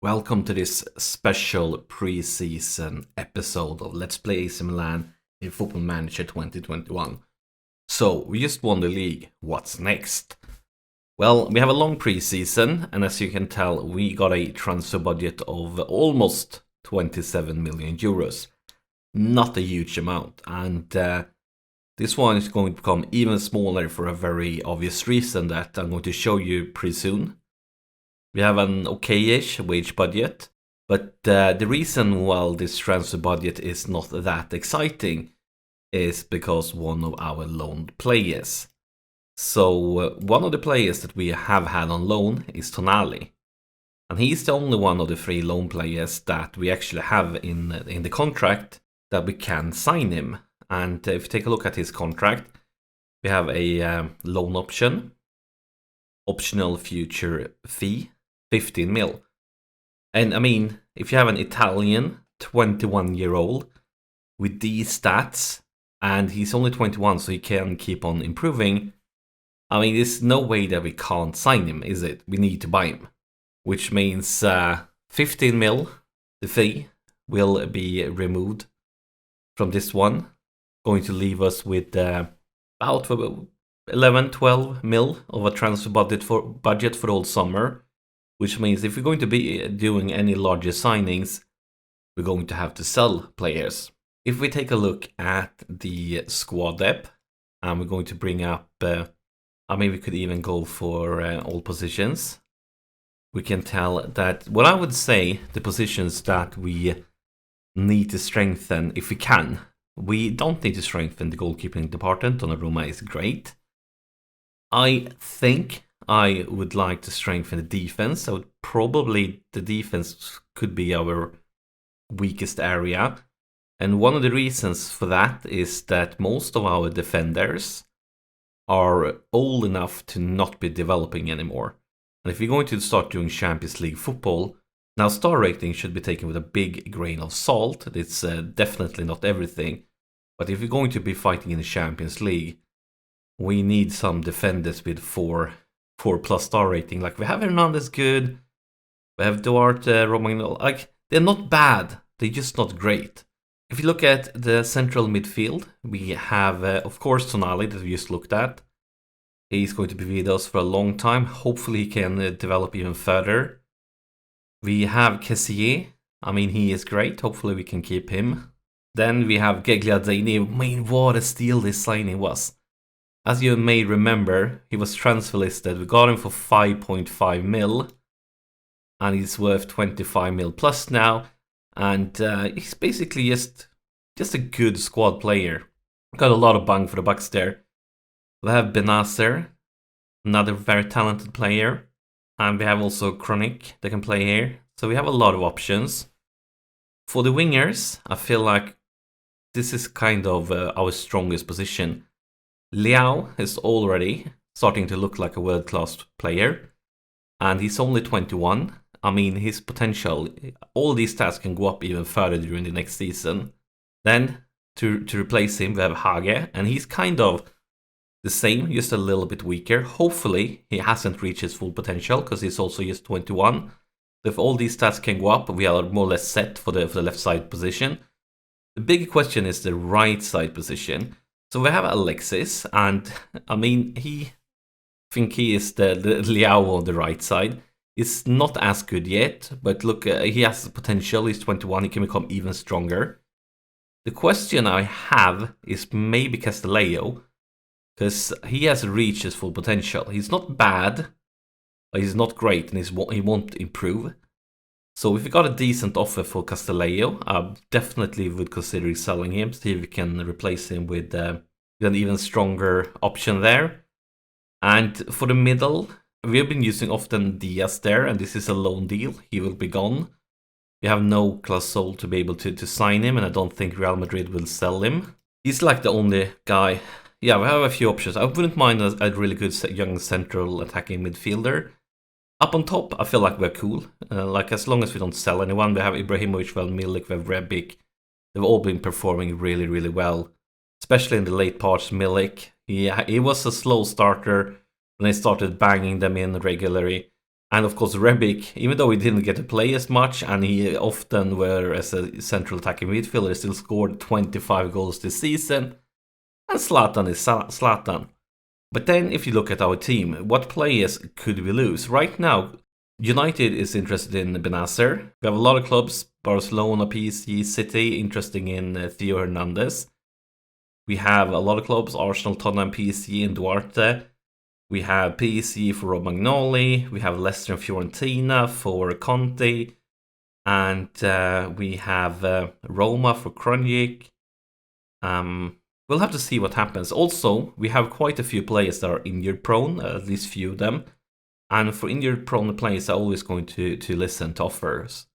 Welcome to this special pre-season episode of Let's Play AC Milan in Football Manager 2021. So, we just won the league. What's next? Well, we have a long pre-season, and as you can tell, we got a transfer budget of almost 27 million euros. Not a huge amount, and this one is going to become even smaller for a very obvious reason that I'm going to show you pretty soon. We have an okay-ish wage budget, but the reason why this transfer budget is not that exciting is because one of our loaned players. So one of the players that we have had on loan is Tonali, and he's the only one of the three loan players that we actually have in the contract that we can sign him. And if you take a look at his contract, we have a loan option, optional future fee, 15 mil. And I mean, if you have an Italian 21-year-old with these stats, and he's only 21, so he can keep on improving, I mean, there's no way that we can't sign him, is it? We need to buy him. Which means 15 mil, the fee, will be removed from this one. Going to leave us with about 11-12 mil of a transfer budget for all summer. Which means if we're going to be doing any larger signings, we're going to have to sell players. If we take a look at the squad depth, and we're going to bring up, I mean, we could even go for all positions. We can tell that, what I would say, the positions that we need to strengthen, if we can. We don't need to strengthen the goalkeeping department. Donnarumma is great. I think I would like to strengthen the defense. So probably the defense could be our weakest area. And one of the reasons for that is that most of our defenders are old enough to not be developing anymore. And if you're going to start doing Champions League football, now star rating should be taken with a big grain of salt. It's definitely not everything. But if you're going to be fighting in the Champions League, we need some defenders with 4+ star rating. Like, we have Hernandez good, we have Duarte, Romagnol. Like, they're not bad, they're just not great. If you look at the central midfield, we have, of course, Tonali that we just looked at. He's going to be with us for a long time. Hopefully he can develop even further. We have Kessié. I mean, he is great. Hopefully we can keep him. Then we have Gagliardini. I mean, what a steal this signing was. As you may remember, he was transfer listed. We got him for 5.5 mil. And he's worth 25 mil plus now. And he's basically just a good squad player. Got a lot of bang for the bucks there. We have Benacer, another very talented player. And we have also Kronik that can play here. So we have a lot of options. For the wingers, I feel like this is kind of our strongest position. Liao is already starting to look like a world-class player. And he's only 21. I mean, his potential, all these stats can go up even further during the next season. Then, to replace him, we have Hage. And he's kind of the same, just a little bit weaker. Hopefully, he hasn't reached his full potential, because he's also just 21. If all these stats can go up, we are more or less set for the left side position. The big question is the right side position. So we have Alexis, and I mean, I think he is the Liao on the right side. He's not as good yet, but look, he has potential. He's 21, he can become even stronger. The question I have is maybe Castelleo, because he has reached his full potential. He's not bad, but he's not great, and he won't improve. So if we got a decent offer for Castelleo, I definitely would consider selling him, see if we can replace him with an even stronger option there. And for the middle, we have been using often Diaz there, and this is a loan deal. He will be gone. We have no class sold to be able to sign him, and I don't think Real Madrid will sell him. He's like the only guy. Yeah, we have a few options. I wouldn't mind a really good young central attacking midfielder. Up on top, I feel like we're cool. Like, as long as we don't sell anyone, we have Ibrahimovic, Milik, we have Rebic. They've all been performing really, really well. Especially in the late parts, Milik. He was a slow starter, and they started banging them in regularly. And of course, Rebic, even though he didn't get to play as much, and he often were as a central attacking midfielder, still scored 25 goals this season. And Zlatan is Zlatan. But then, if you look at our team, what players could we lose? Right now, United is interested in Benacer. We have a lot of clubs, Barcelona, PSG, City, interested in Theo Hernandez. We have a lot of clubs, Arsenal, Tottenham, PSG, and Duarte. We have PSG for Romagnoli. We have Leicester and Fiorentina for Conte. And we have Roma for Krunic. We'll have to see what happens. Also, we have quite a few players that are injured prone, at least few of them. And for injured prone players, I'm always going to listen to offers.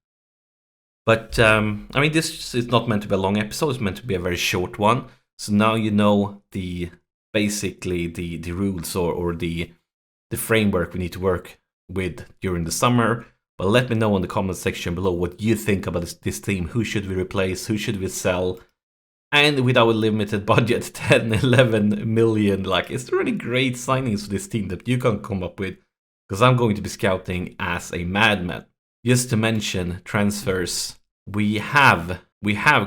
But, I mean, this is not meant to be a long episode. It's meant to be a very short one. So now you know basically the rules or the framework we need to work with during the summer. But let me know in the comment section below what you think about this team. Who should we replace? Who should we sell? And with our limited budget, 10, 11 million, like, is there any great signings for this team that you can come up with? Because I'm going to be scouting as a madman. Just to mention transfers, we have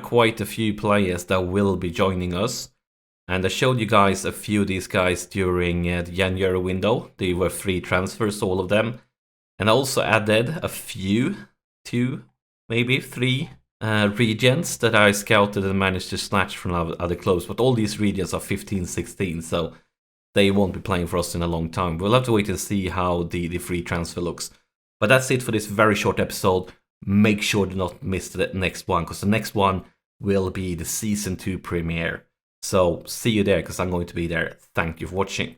quite a few players that will be joining us. And I showed you guys a few of these guys during the January window. They were free transfers, all of them. And I also added a few, 2, maybe 3 regions that I scouted and managed to snatch from other clubs. But all these regions are 15, 16, so they won't be playing for us in a long time. We'll have to wait and see how the free transfer looks. But that's it for this very short episode. Make sure to not miss the next one, because the next one will be the Season 2 premiere. So see you there, because I'm going to be there. Thank you for watching.